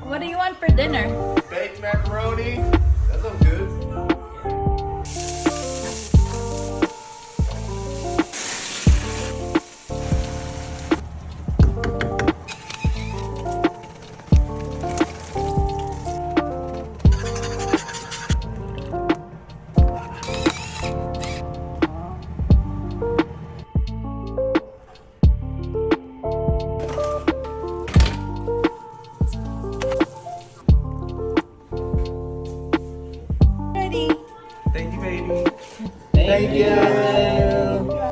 What do you want for dinner? Baked macaroni. That looks good. Ready? Thank you, baby. Thank you.